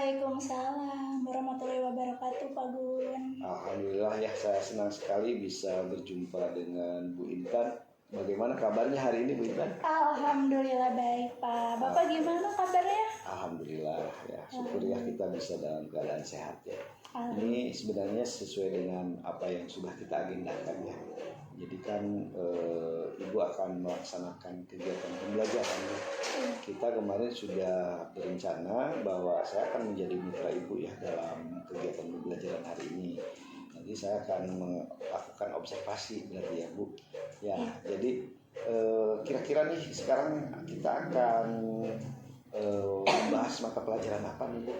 Waalaikumsalam warahmatullahi wabarakatuh, Pak Gun. Alhamdulillah ya, saya senang sekali bisa berjumpa dengan Bu Intan. Bagaimana kabarnya hari ini, Bu Intan? Alhamdulillah baik, Pak. Bapak gimana kabarnya? Alhamdulillah ya, syukur ya kita bisa dalam keadaan sehat ya. Ini sebenarnya sesuai dengan apa yang sudah kita agendakan ya. Jadi kan Ibu akan melaksanakan kegiatan pembelajaran. Kita kemarin sudah berencana bahwa saya akan menjadi mitra Ibu ya dalam kegiatan pembelajaran hari ini. Nanti saya akan melakukan observasi berarti ya Bu. Ya, jadi kira-kira nih sekarang kita akan membahas mata pelajaran apa nih Bu?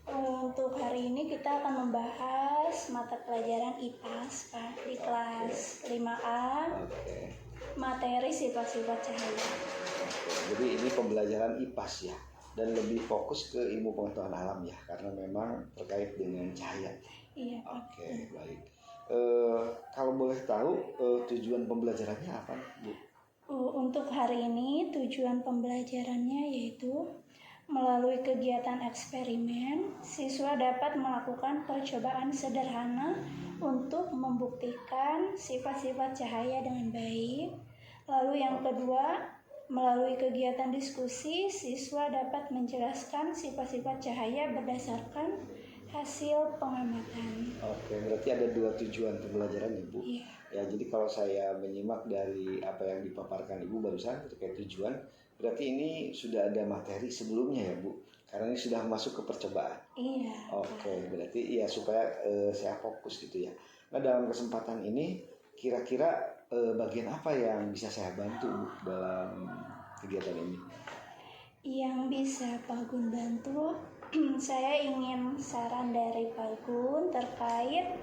Untuk hari ini kita akan membahas mata pelajaran IPAS, Pak, di kelas 5A. Materi sifat-sifat cahaya. Jadi ini pembelajaran IPAS ya, dan lebih fokus ke ilmu pengetahuan alam ya, karena memang terkait dengan cahaya. Iya. Oke, baik. Kalau boleh tahu tujuan pembelajarannya apa, Bu? Untuk hari ini tujuan pembelajarannya yaitu melalui kegiatan eksperimen, siswa dapat melakukan percobaan sederhana untuk membuktikan sifat-sifat cahaya dengan baik. Lalu yang kedua, melalui kegiatan diskusi, siswa dapat menjelaskan sifat-sifat cahaya berdasarkan hasil pengamatan. Oke, berarti ada dua tujuan pembelajaran Ibu. Iya. Ya, jadi kalau saya menyimak dari apa yang dipaparkan Ibu barusan terkait tujuan, berarti ini sudah ada materi sebelumnya ya Bu, karena ini sudah masuk ke percobaan. Iya. Oke, berarti ya supaya saya fokus gitu ya. Nah, dalam kesempatan ini kira-kira bagian apa yang bisa saya bantu Bu dalam kegiatan ini? Yang bisa Pak Gun bantu, saya ingin saran dari Pak Gun terkait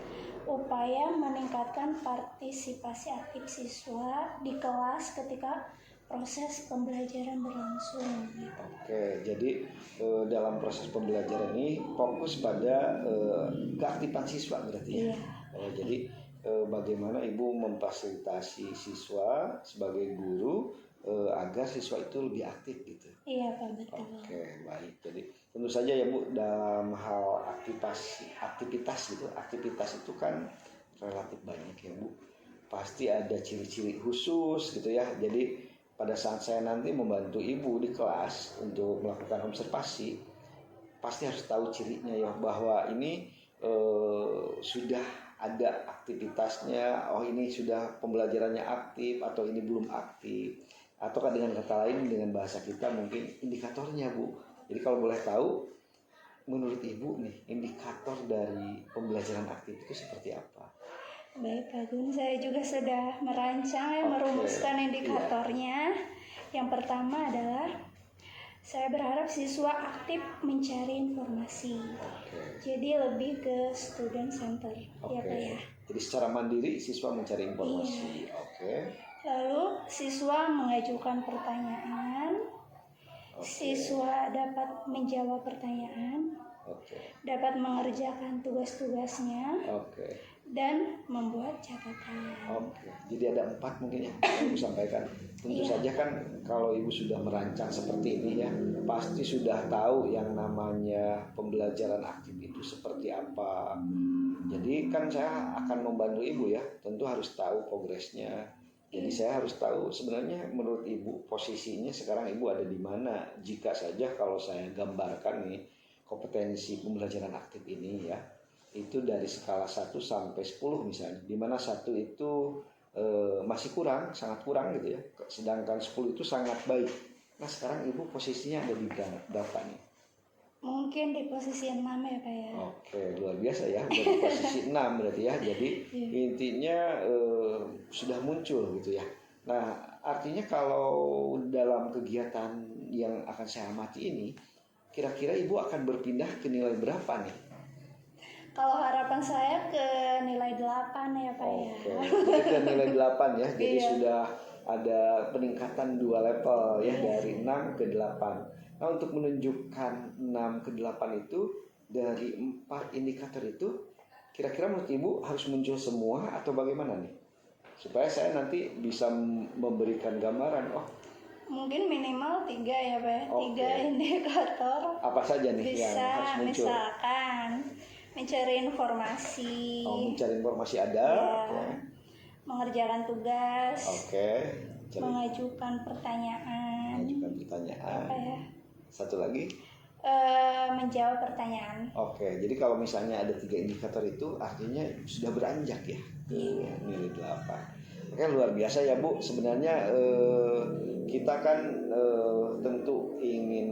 upaya meningkatkan partisipasi aktif siswa di kelas ketika proses pembelajaran berlangsung. Oke, jadi dalam proses pembelajaran ini fokus pada keaktifan siswa berarti ya. Iya. Jadi bagaimana Ibu memfasilitasi siswa sebagai guru agar siswa itu lebih aktif gitu. Iya Pak, betul. Oke, baik. Jadi tentu saja ya Bu, dalam hal aktivitas gitu, aktivitas itu kan relatif banyak ya Bu. Pasti ada ciri-ciri khusus gitu ya. Jadi pada saat saya nanti membantu Ibu di kelas untuk melakukan observasi, pasti harus tahu cirinya ya, bahwa ini sudah ada aktivitasnya, oh ini sudah pembelajarannya aktif atau ini belum aktif, atau dengan kata lain dengan bahasa kita mungkin indikatornya Bu. Jadi kalau boleh tahu, menurut Ibu nih indikator dari pembelajaran aktif itu seperti apa? Baik Pak Gun, saya juga sudah merancang merumuskan indikatornya. Yang pertama adalah saya berharap siswa aktif mencari informasi. Jadi lebih ke student center, ya Pak ya. Jadi secara mandiri siswa mencari informasi. Iya. Lalu siswa mengajukan pertanyaan. Siswa dapat menjawab pertanyaan. Dapat mengerjakan tugas-tugasnya. Dan membuat catatan. Jadi ada 4 mungkin ya yang Ibu sampaikan. Tentu saja kan kalau Ibu sudah merancang seperti ini ya, pasti sudah tahu yang namanya pembelajaran aktif itu seperti apa. Jadi kan saya akan membantu Ibu ya, tentu harus tahu progresnya. Jadi saya harus tahu sebenarnya menurut Ibu posisinya sekarang Ibu ada di mana. Jika saja kalau saya gambarkan nih kompetensi pembelajaran aktif ini ya, itu dari skala 1 sampai 10 misalnya, di mana 1 itu masih kurang, sangat kurang gitu ya, sedangkan 10 itu sangat baik. Nah sekarang Ibu posisinya ada di berapa nih? Mungkin di posisi 6 ya Pak ya. Oke, luar biasa ya, udah di posisi 6 berarti ya. Jadi intinya sudah muncul gitu ya. Nah artinya kalau dalam kegiatan yang akan saya amati ini, kira-kira Ibu akan berpindah ke nilai berapa nih? Kalau harapan saya ke nilai 8 ya Pak ya. Jadi ke nilai 8 ya. Jadi sudah ada peningkatan 2 level ya, dari 6 ke 8. Nah untuk menunjukkan 6 ke 8 itu dari 4 indikator itu, kira-kira menurut Ibu harus muncul semua atau bagaimana nih? Supaya saya nanti bisa memberikan gambaran, oh Mungkin minimal 3 ya Pak, Oke. 3 indikator. Apa saja nih yang Bisa harus muncul? misalkan mencari informasi, Mencari informasi ada. ya, mengerjakan tugas, Oke. Cari mengajukan pertanyaan, mengajukan pertanyaan. apa ya, Satu lagi. menjawab pertanyaan. Oke, jadi kalau misalnya ada 3 indikator itu artinya sudah beranjak ya ke nilai 8. Oke, luar biasa ya Bu. Sebenarnya kita kan tentu ingin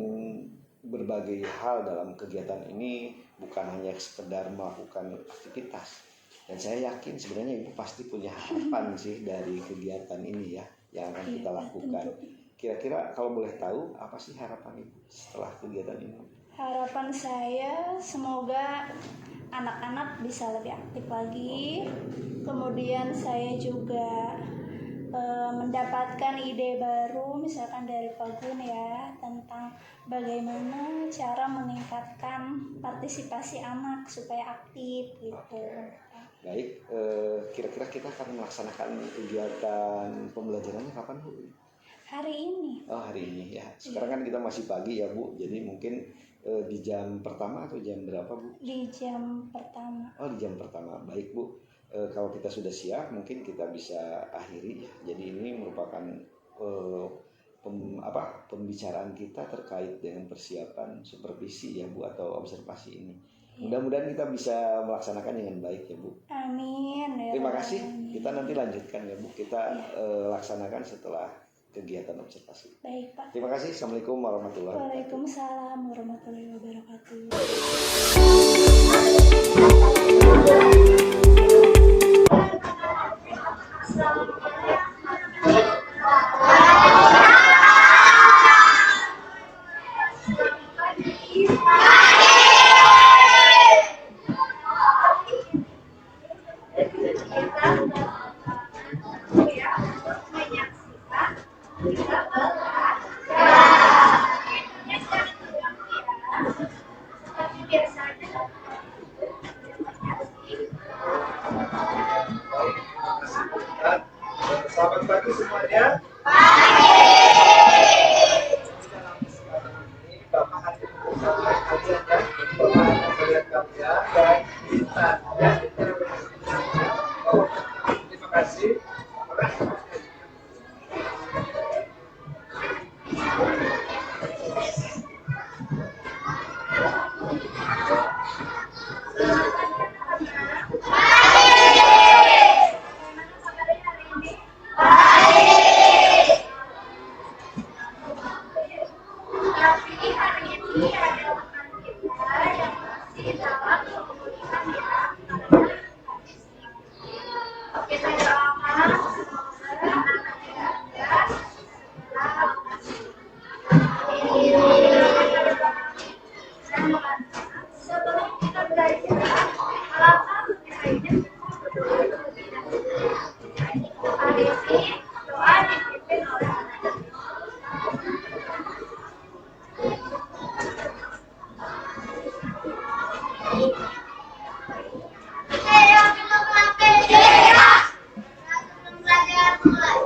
berbagai hal dalam kegiatan ini, bukan hanya sekedar melakukan aktivitas. Dan saya yakin sebenarnya Ibu pasti punya harapan sih dari kegiatan ini ya yang akan kita lakukan. Kira-kira kalau boleh tahu apa sih harapan Ibu setelah kegiatan ini? Harapan saya semoga anak-anak bisa lebih aktif lagi. Kemudian saya juga mendapatkan ide baru misalkan dari Pak Gun ya, tentang bagaimana cara meningkatkan partisipasi anak supaya aktif gitu. Baik, kira-kira kita akan melaksanakan kegiatan pembelajarannya kapan Bu? Hari ini Oh, hari ini ya. Sekarang kan kita masih pagi ya Bu, jadi mungkin di jam pertama atau jam berapa Bu? di jam pertama. Oh, di jam pertama. Baik Bu, kalau kita sudah siap mungkin kita bisa akhiri ya. Jadi ini merupakan pembicaraan kita terkait dengan persiapan supervisi ya Bu atau observasi ini. Mudah-mudahan kita bisa melaksanakan dengan baik ya Bu. Amin ya. Terima Rabbal kasih. Alamin. Kita nanti lanjutkan ya Bu. Kita laksanakan setelah kegiatan observasi. Baik Pak. Terima kasih. Assalamualaikum warahmatullahi wabarakatuh. Waalaikumsalam warahmatullahi wabarakatuh. Selamat pagi semuanya. Bapak hadir bersama kalian ya. Bapak akan melihat kalian dan kita ya. Terima kasih. Sebelum kita belajar, alangkah lebih baiknya kita berdoa terlebih dahulu. Hari ini doa dipimpin oleh anak. Ayo kita belajar. Sebelum belajar mulai.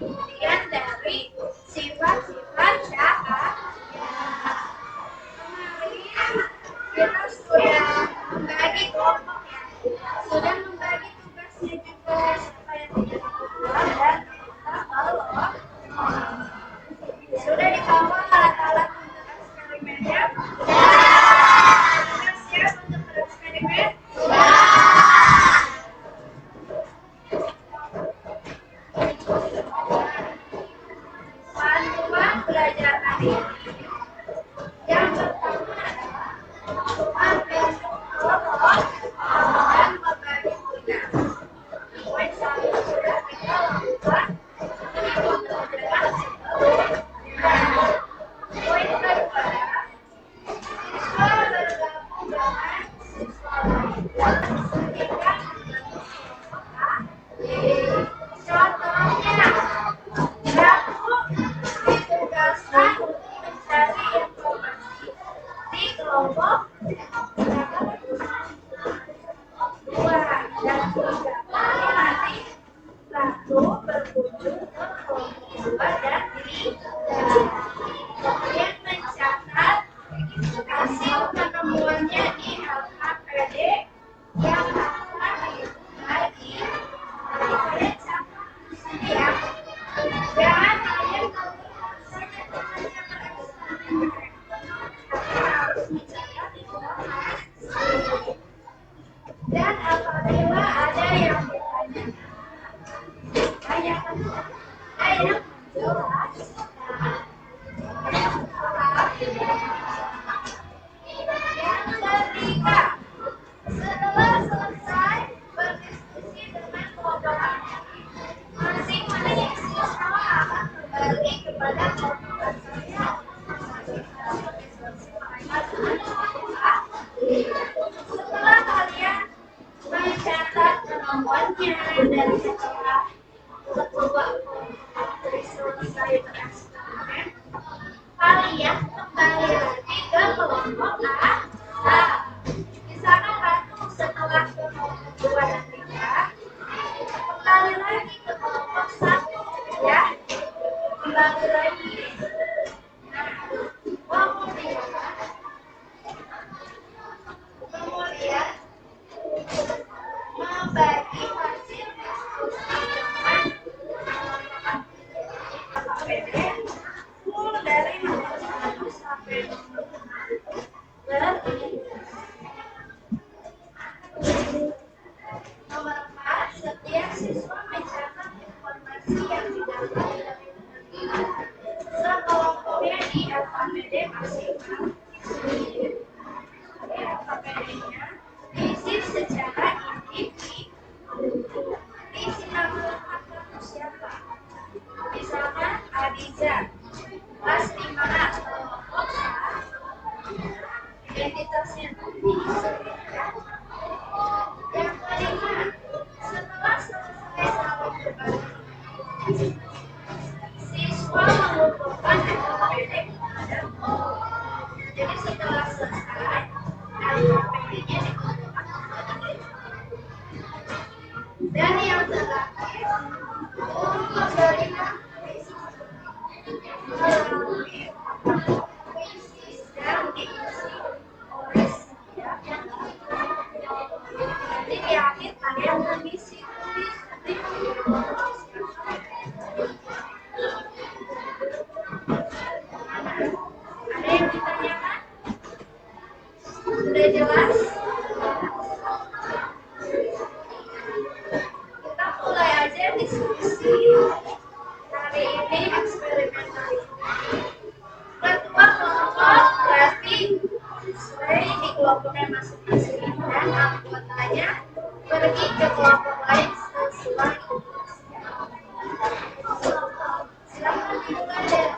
Kemudian dari sifat-sifat syahadat. Kemarin kita sudah membagi kelompok ya, sudah membagi tugasnya juga supaya tidak keluar dan kita kalau sudah dibawa alat-alat untuk eksperimennya. Sudah siap untuk bereksperimen? Panduan belajar hari ini. Yang pertama adalah membentuk kelompok dan membagi tugas. Poin 1 sudah kita lakukan. Poin kedua, siswa bergabung dengan siswa lainnya sehingga membentuk kelompok A. Contohnya, Ratu ditugaskan untuk mencari informasi di kelompok 2 dan 3. Nanti Ratu berkunjung ke kelompok 2 dan 3. Kemudian mencatat hasil penemuannya di LKPD yang akan dibagi di sini ya. Jangan kalian melakukan saja tugasnya bereksperimen, tapi harus mencatat di bawah. Dan apabila ada yang bertanya, tanyakan yang menjelaskan. Yang ketiga, setelah selesai berdiskusi dengan kelompok ini, masing-masing siswa akan kembali kepada kelompok asalnya. Setelah kalian mencatat penemuannya dan setelah kedua kelompok selesai bereksperimen, kalian kembali lagi ke kelompok A. Misalkan Ratu setelah ke kelompok 2 dan 3, kembali lagi ke kelompok 1 ya. Kembali lagi. Nah, kemudian membagi hasil diskusi dengan KPD full dari nomor 1 sampai nomor 6. Nomor 4, setiap siswa mencatat informasi yang didapat dari sekelompoknya di LKPD masing-masing. LKPD-nya diisi secara individu. Isi nama lengkap kamu siapa? Misalkan Adiza, kelas 5A, kelompok A. Identitasnya nanti ya. Yang kelima, setelah selesai saling berbagi, siswa mengumpulkan LKPD kepada guru. Jadi setelah selesai, LKPD-nya dikumpulkan kepada guru. Dan yang terakhir, guru memberikan melalui puisi yang diisi oleh setiap yang nanti di akhir kalian mengisi tulis ada yang ditanyakan? Sudah jelas? Kita mulai aja diskusi hari ini, eksperimen hari ini. Ketua kelompok berarti sesuai di kelompoknya masing-masing dan anggotanya pergi ke kelompok lain sesuai tugasnya. Silakan dimulai dari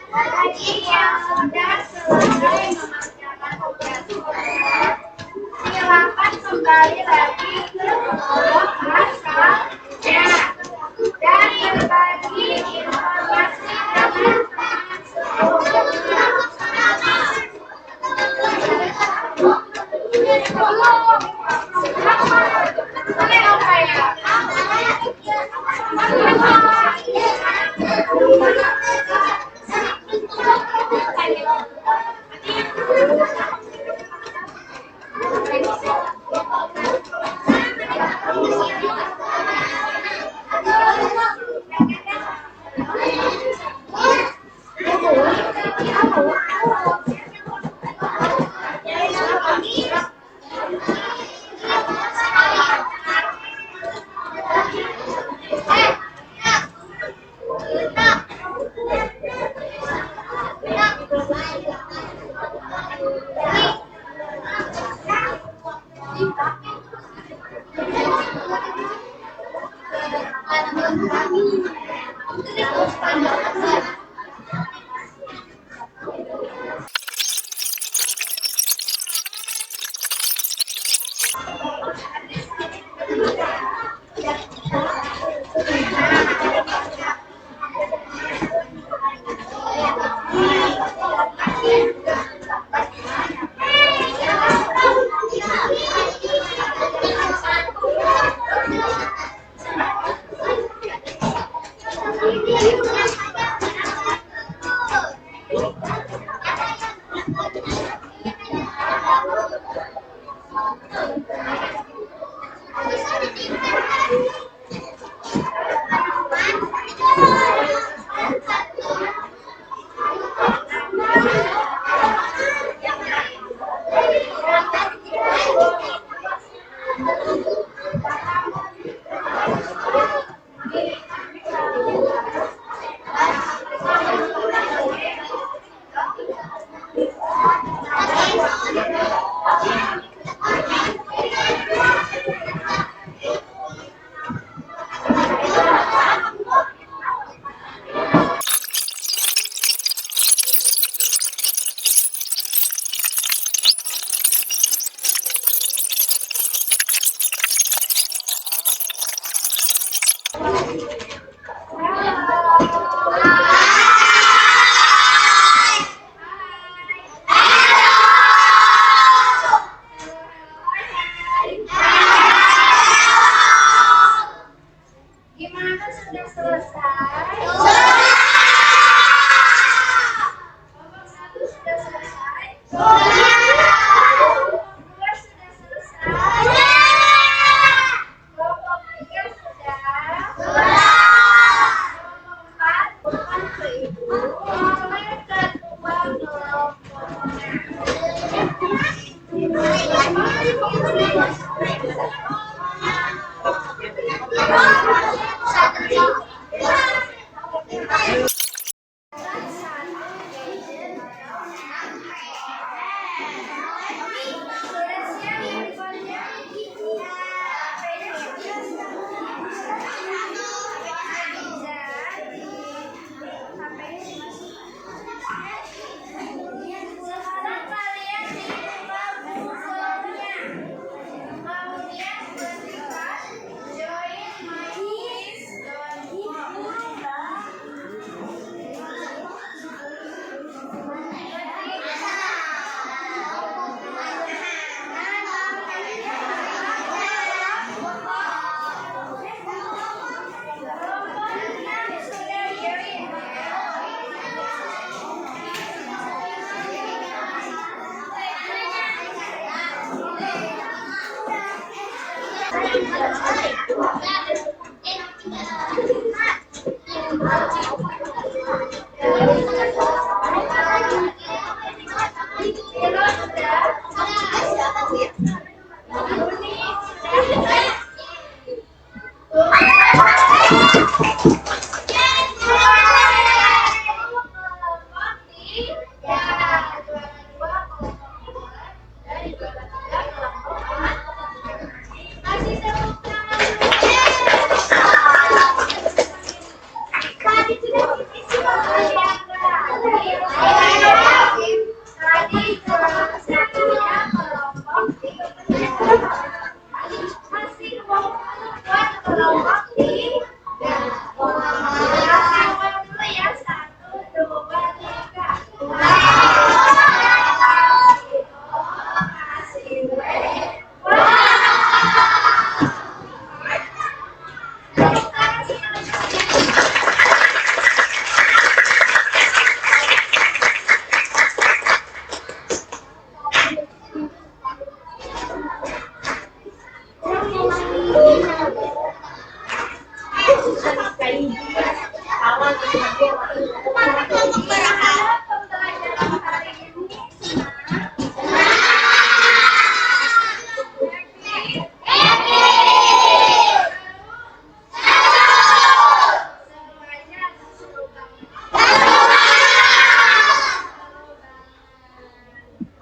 Bagi yang sudah selesai mengerjakan tugasnya, silakan kembali lagi ke kelompok asalnya dan berbagi informasi dengan gimana sudah selesai? Kelompok 1 sudah selesai? Kelompok 2 sudah selesai? Kelompok 3 sudah? Kelompok 4 bukan ke ibu. Oleh kedua kelompoknya.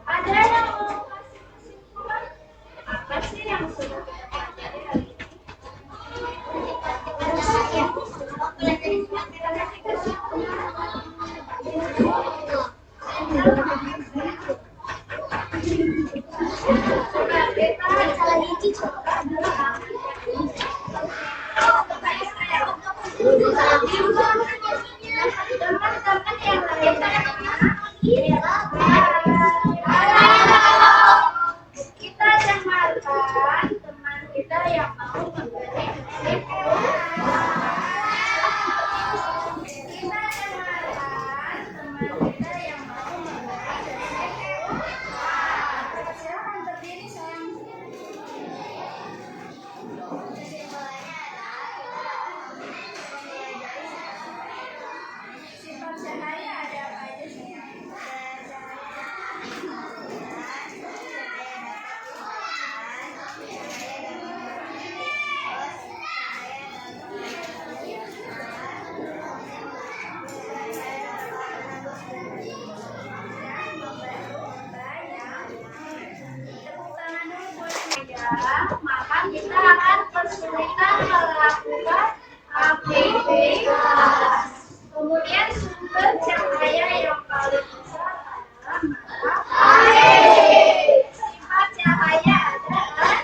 Ada yang mau kasih kesimpulan? Apa sih yang sudah kita pelajari hari ini? Teman-teman yang lainnya, kita dengarkan teman kita yang mau memberi kesimpulan. Kita dengarkan teman kita yang mau memberi kesimpulan. Silakan berdiri sayang. Sifat cahaya ada apa aja sih? Maka kita akan kesulitan melakukan aktivitas. Kemudian sumber cahaya yang paling besar adalah matahari. Sifat cahaya adalah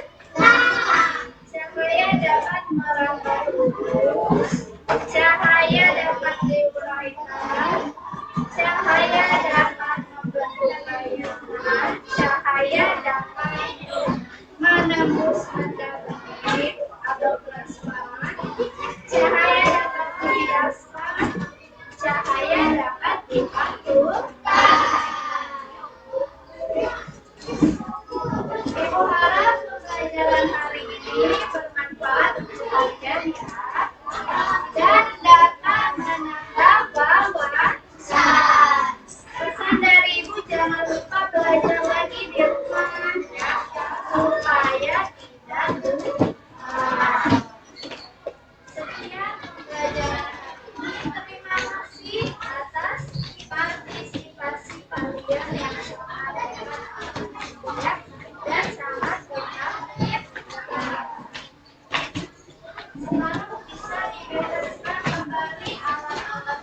cahaya dapat merambat tubuh, cahaya dapat diuraikan, cahaya dapat membentuk bayangan, cahaya dapat menembus benda bening atau plasma, cahaya dapat dihiaskan, cahaya dapat dipantulkan. Ibu harap pembelajaran hari ini bermanfaat untuk kalian ya, dan dapat menambah wawasan. Pesan dari Ibu, jangan lupa belajar lagi di rumah ya, supaya tidak lupa. Sekian pembelajaran hari ini. Terima kasih atas partisipasi kalian yang sangat banyak dan sangat beraktif. Sekarang bisa dibereskan kembali alat-alat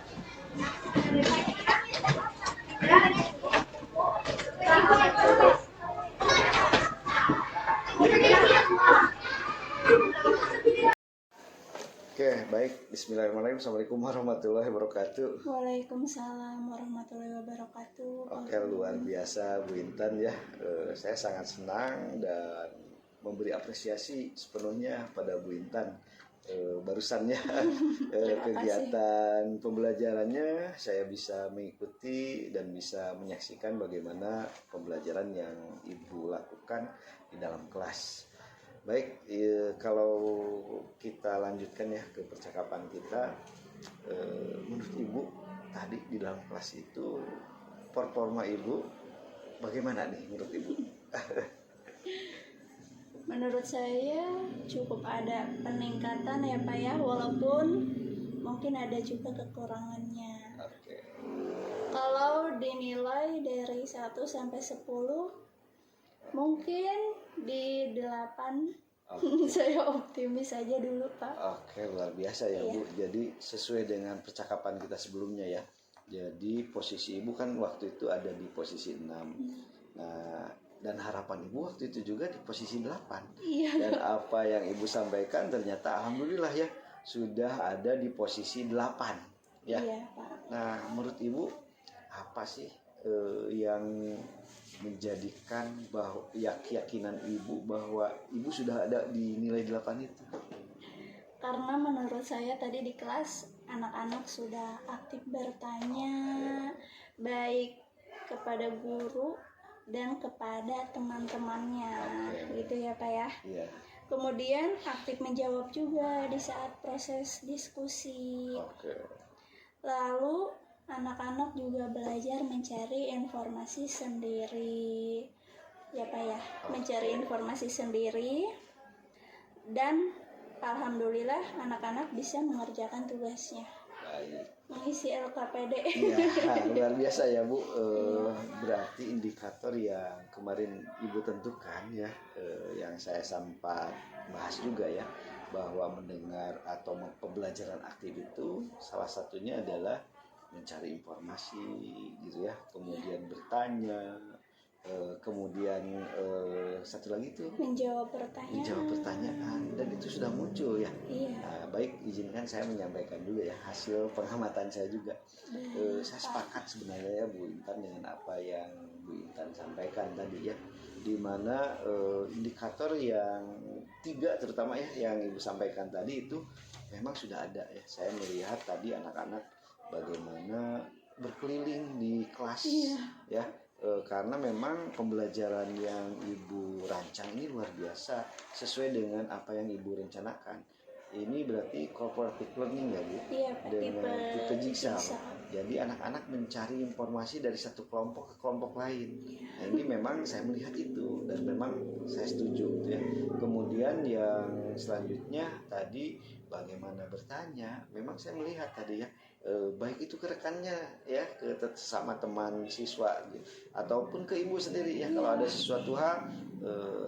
Oke, baik. Bismillahirrahmanirrahim. Assalamualaikum warahmatullahi wabarakatuh. Waalaikumsalam warahmatullahi wabarakatuh. Oke, luar biasa Bu Intan ya. Saya sangat senang dan memberi apresiasi sepenuhnya pada Bu Intan. Barusannya kegiatan pembelajarannya saya bisa mengikuti dan bisa menyaksikan bagaimana pembelajaran yang Ibu lakukan di dalam kelas. Baik, kalau kita lanjutkan ya ke percakapan kita, menurut Ibu tadi di dalam kelas itu performa Ibu bagaimana nih menurut Ibu? Menurut saya cukup ada peningkatan ya Pak ya, walaupun mungkin ada juga kekurangannya. Oke. Kalau dinilai dari 1 sampai 10, mungkin di 8. Saya optimis aja dulu Pak. Oke, luar biasa ya Iya. Bu. Jadi sesuai dengan percakapan kita sebelumnya ya. Jadi posisi Ibu kan waktu itu ada di posisi 6. Nah, dan harapan Ibu waktu itu juga di posisi 8. Iya. Dan apa yang Ibu sampaikan ternyata alhamdulillah ya sudah ada di posisi 8 ya. Iya Pak. Nah, menurut Ibu apa sih yang menjadikan bahwa keyakinan Ibu bahwa Ibu sudah ada di nilai 8 itu? Karena menurut saya tadi di kelas anak-anak sudah aktif bertanya, baik kepada guru dan kepada teman-temannya. Oke. Gitu ya Pak ya. Iya. Kemudian aktif menjawab juga di saat proses diskusi. Oke. Lalu anak-anak juga belajar mencari informasi sendiri. Ya Pak ya, mencari informasi sendiri. Dan alhamdulillah anak-anak bisa mengerjakan tugasnya. Baik. Mengisi LKPD. Iya, luar biasa ya Bu. Berarti indikator yang kemarin Ibu tentukan ya, yang saya sempat bahas juga ya, bahwa mendengar atau pembelajaran aktif itu salah satunya adalah mencari informasi gitu ya, kemudian bertanya, kemudian satu lagi itu Menjawab pertanyaan. menjawab pertanyaan, dan itu sudah muncul ya. Iya. Nah, baik, izinkan saya menyampaikan juga ya hasil pengamatan saya juga. Saya sepakat sebenarnya ya Bu Intan dengan apa yang Bu Intan sampaikan tadi ya, di mana indikator yang 3 terutama ya yang Ibu sampaikan tadi itu memang sudah ada ya. Saya melihat tadi anak-anak bagaimana berkeliling di kelas ya, karena memang pembelajaran yang Ibu rancang ini luar biasa sesuai dengan apa yang Ibu rencanakan. Ini berarti cooperative learning ya Bu? Iya Pak, Dengan tipe jigsaw. jigsaw. Jadi anak-anak mencari informasi dari satu kelompok ke kelompok lain. Nah, ini memang saya melihat itu dan memang saya setuju gitu ya. Kemudian yang selanjutnya tadi bagaimana bertanya, memang saya melihat tadi ya, baik itu ke rekannya ya, ke sesama teman siswa gitu, ataupun ke ibu sendiri ya. Kalau ada sesuatu hal,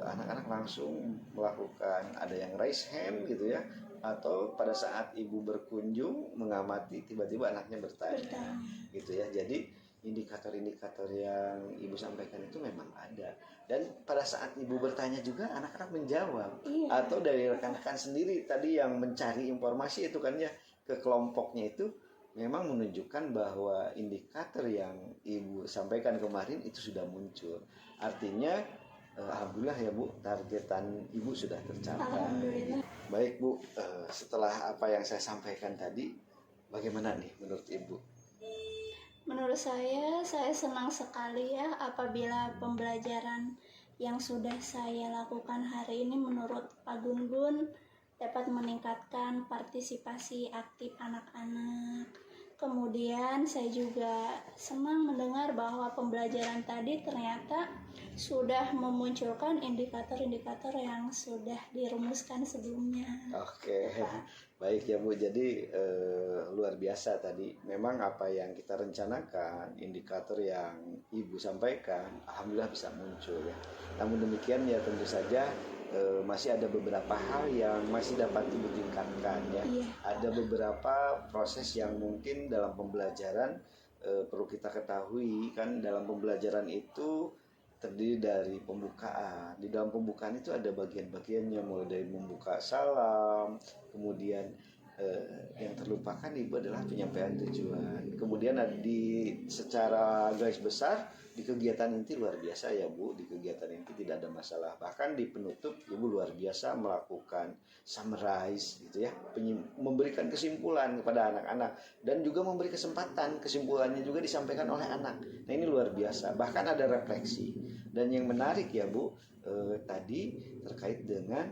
anak-anak langsung melakukan, ada yang raise hand gitu ya, atau pada saat ibu berkunjung mengamati tiba-tiba anaknya bertanya gitu ya. Jadi indikator-indikator yang ibu sampaikan itu memang ada, dan pada saat ibu bertanya juga anak-anak menjawab. Iya. Atau dari rekan-rekan sendiri tadi yang mencari informasi itu kan ya ke kelompoknya, itu memang menunjukkan bahwa indikator yang ibu sampaikan kemarin itu sudah muncul. Artinya alhamdulillah ya Bu, targetan ibu sudah tercapai. Alhamdulillah. Baik Bu, setelah apa yang saya sampaikan tadi, bagaimana nih menurut Ibu? Menurut saya senang sekali ya apabila pembelajaran yang sudah saya lakukan hari ini menurut Pak Gun-Gun dapat meningkatkan partisipasi aktif anak-anak. Kemudian saya juga senang mendengar bahwa pembelajaran tadi ternyata sudah memunculkan indikator-indikator yang sudah dirumuskan sebelumnya. Oke, baik ya Bu. Jadi luar biasa tadi. Memang apa yang kita rencanakan, indikator yang Ibu sampaikan, alhamdulillah bisa muncul ya. Namun demikian ya tentu saja masih ada beberapa hal yang masih dapat Ibu tingkatkan ya. Iya. Ada beberapa proses yang mungkin dalam pembelajaran perlu kita ketahui kan. Dalam pembelajaran itu terdiri dari pembukaan. Di dalam pembukaan itu ada bagian-bagiannya, mulai dari membuka salam, kemudian yang terlupakan Ibu adalah penyampaian tujuan. Kemudian secara garis besar di kegiatan inti luar biasa ya Bu, di kegiatan inti tidak ada masalah. Bahkan di penutup Ibu luar biasa melakukan summarize gitu ya, memberikan kesimpulan kepada anak-anak dan juga memberi kesempatan kesimpulannya juga disampaikan oleh anak. Nah ini luar biasa. Bahkan ada refleksi. Dan yang menarik ya Bu, tadi terkait dengan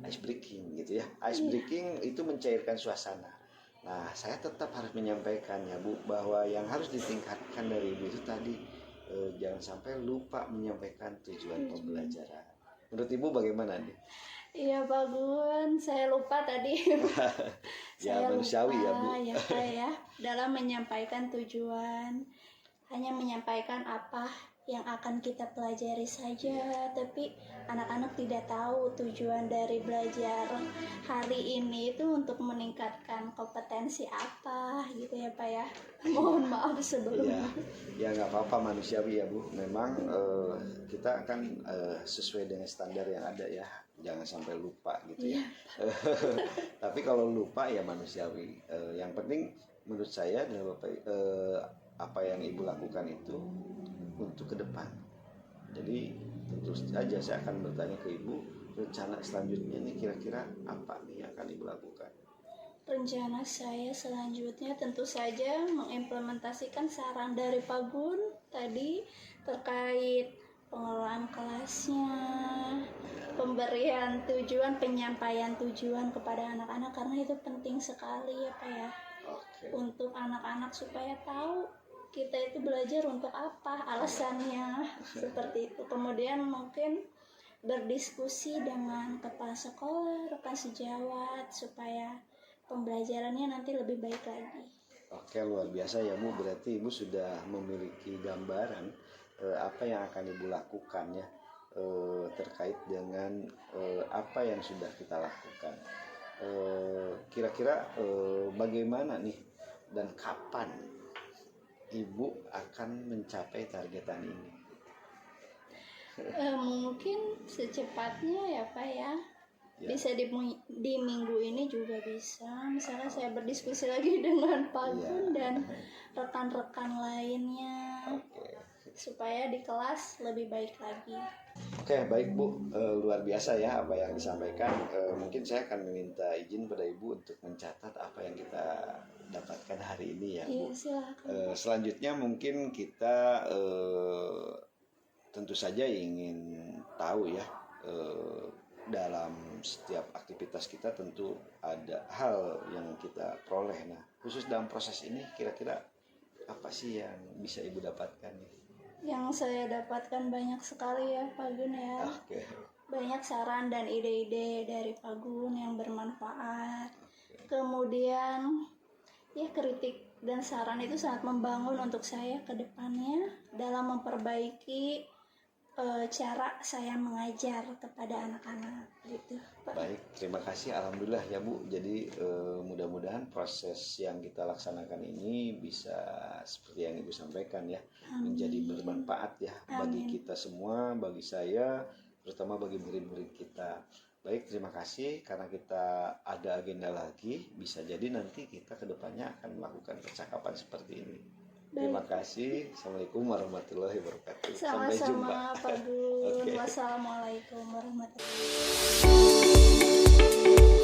ice breaking gitu ya. Ice breaking itu mencairkan suasana. Nah, saya tetap harus menyampaikan ya Bu, bahwa yang harus ditingkatkan dari Ibu itu tadi jangan sampai lupa menyampaikan tujuan pembelajaran. Menurut Ibu bagaimana nih? Iya Pak Gun, saya lupa tadi. Ya Saya manusiawi ya Bu. ya Pak ya, dalam menyampaikan tujuan. Hanya menyampaikan apa yang akan kita pelajari saja, tapi anak-anak tidak tahu tujuan dari belajar hari ini itu untuk meningkatkan kompetensi apa gitu ya Pak ya. Mohon maaf sebelumnya. Ya nggak apa-apa, manusiawi ya Bu. Memang kita akan sesuai dengan standar yang ada ya. Jangan sampai lupa gitu ya. Tapi kalau lupa ya manusiawi. Yang penting menurut saya adalah Bapak, apa yang Ibu lakukan itu untuk ke depan. Jadi tentu saja saya akan bertanya ke Ibu, rencana selanjutnya ini kira-kira apa nih yang akan Ibu lakukan? Rencana saya selanjutnya tentu saja mengimplementasikan saran dari Pak Gun tadi terkait pengelolaan kelasnya, pemberian tujuan, penyampaian tujuan kepada anak-anak karena itu penting sekali ya Pak ya. Untuk anak-anak supaya tahu kita itu belajar untuk apa, alasannya seperti itu. Kemudian mungkin berdiskusi dengan kepala sekolah, rekan sejawat supaya pembelajarannya nanti lebih baik lagi. Oke, luar biasa ya Bu. Berarti Ibu sudah memiliki gambaran apa yang akan Ibu lakukan ya terkait dengan apa yang sudah kita lakukan. Kira-kira bagaimana nih dan kapan Ibu akan mencapai targetan ini? Mungkin secepatnya ya Pak ya. Bisa di minggu ini juga bisa. Misalnya saya berdiskusi lagi dengan Pak Gun dan rekan-rekan lainnya supaya di kelas lebih baik lagi. Oke, baik Bu, luar biasa ya apa yang disampaikan. Mungkin saya akan meminta izin pada Ibu untuk mencatat apa yang kita dapatkan hari ini ya Bu. Iya, silakan. Selanjutnya mungkin kita tentu saja ingin tahu ya, dalam setiap aktivitas kita tentu ada hal yang kita peroleh. Nah, khusus dalam proses ini kira-kira apa sih yang bisa Ibu dapatkan nih? Yang saya dapatkan banyak sekali ya Pak Gun ya. Banyak saran dan ide-ide dari Pak Gun yang bermanfaat. Kemudian ya kritik dan saran itu sangat membangun untuk saya ke depannya dalam memperbaiki cara saya mengajar kepada anak-anak gitu Pak. Baik, terima kasih. Alhamdulillah ya Bu. Jadi mudah-mudahan proses yang kita laksanakan ini bisa seperti yang Ibu sampaikan ya, menjadi bermanfaat ya bagi kita semua, bagi saya, terutama bagi murid-murid kita. Baik, terima kasih karena kita ada agenda lagi. Bisa jadi nanti kita kedepannya akan melakukan percakapan seperti ini. Terima kasih. Assalamualaikum warahmatullahi wabarakatuh. Sampai jumpa. Sama-sama Pak Gun. Wassalamualaikum warahmatullahi wabarakatuh.